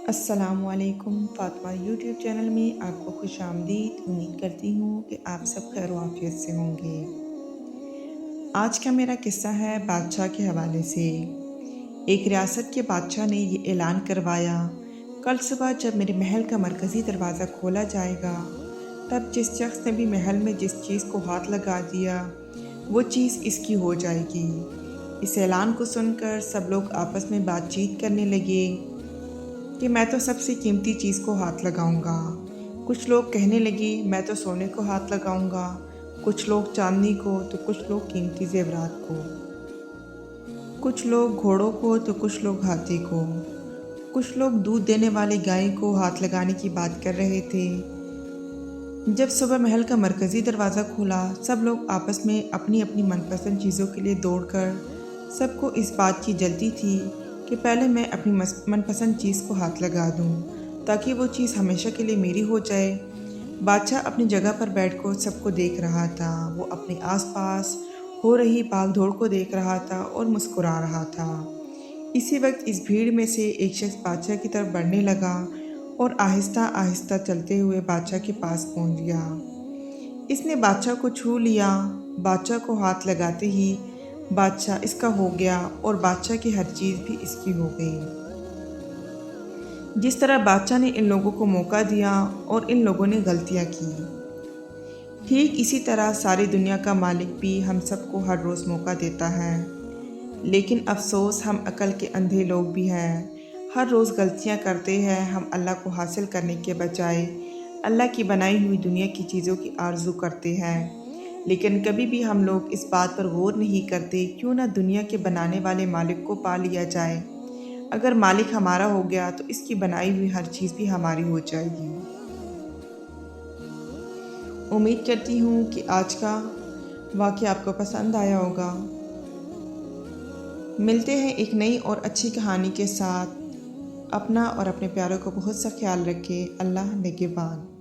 السلام علیکم Fatima YouTube channel میں آپ کو خوش آمدید۔ امید کرتی ہوں کہ آپ سب خیر و عافیت سے ہوں گے۔ آج کا میرا قصہ ہے بادشاہ کے حوالے سے۔ ایک ریاست کے بادشاہ نے یہ اعلان کروایا، کل صبح جب میرے محل کا مرکزی دروازہ کھولا جائے گا، تب جس شخص نے بھی محل میں جس چیز کو ہاتھ لگا دیا وہ چیز اس کی ہو جائے گی۔ اس اعلان کو سن کر سب لوگ آپس میں بات چیت کرنے لگے کہ میں تو سب سے قیمتی چیز کو ہاتھ لگاؤں گا۔ کچھ لوگ کہنے لگے میں تو سونے کو ہاتھ لگاؤں گا، کچھ لوگ چاندنی کو تو کچھ لوگ قیمتی زیورات کو، کچھ لوگ گھوڑوں کو تو کچھ لوگ ہاتھی کو، کچھ لوگ دودھ دینے والی گائے کو ہاتھ لگانے کی بات کر رہے تھے۔ جب صبح محل کا مرکزی دروازہ کھولا، سب لوگ آپس میں اپنی اپنی من پسند چیزوں کے لیے دوڑ کر سب کو اس بات کی جلدی تھی کہ پہلے میں اپنی من پسند چیز کو ہاتھ لگا دوں تاکہ وہ چیز ہمیشہ کے لیے میری ہو جائے۔ بادشاہ اپنی جگہ پر بیٹھ کر سب کو دیکھ رہا تھا۔ وہ اپنے آس پاس ہو رہی بھاگ دوڑ کو دیکھ رہا تھا اور مسکرا رہا تھا۔ اسی وقت اس بھیڑ میں سے ایک شخص بادشاہ کی طرف بڑھنے لگا اور آہستہ آہستہ چلتے ہوئے بادشاہ کے پاس پہنچ گیا۔ اس نے بادشاہ کو چھو لیا۔ بادشاہ کو ہاتھ لگاتے ہی بادشاہ اس کا ہو گیا اور بادشاہ کی ہر چیز بھی اس کی ہو گئی۔ جس طرح بادشاہ نے ان لوگوں کو موقع دیا اور ان لوگوں نے غلطیاں کی، ٹھیک اسی طرح ساری دنیا کا مالک بھی ہم سب کو ہر روز موقع دیتا ہے، لیکن افسوس ہم عقل کے اندھے لوگ بھی ہیں۔ ہر روز غلطیاں کرتے ہیں۔ ہم اللہ کو حاصل کرنے کے بجائے اللہ کی بنائی ہوئی دنیا کی چیزوں کی آرزو کرتے ہیں، لیکن کبھی بھی ہم لوگ اس بات پر غور نہیں کرتے کیوں نہ دنیا کے بنانے والے مالک کو پا لیا جائے۔ اگر مالک ہمارا ہو گیا تو اس کی بنائی ہوئی ہر چیز بھی ہماری ہو جائے گی۔ امید کرتی ہوں کہ آج کا واقعہ آپ کو پسند آیا ہوگا۔ ملتے ہیں ایک نئی اور اچھی کہانی کے ساتھ۔ اپنا اور اپنے پیاروں کو بہت سا خیال رکھیں۔ اللہ نگہبان۔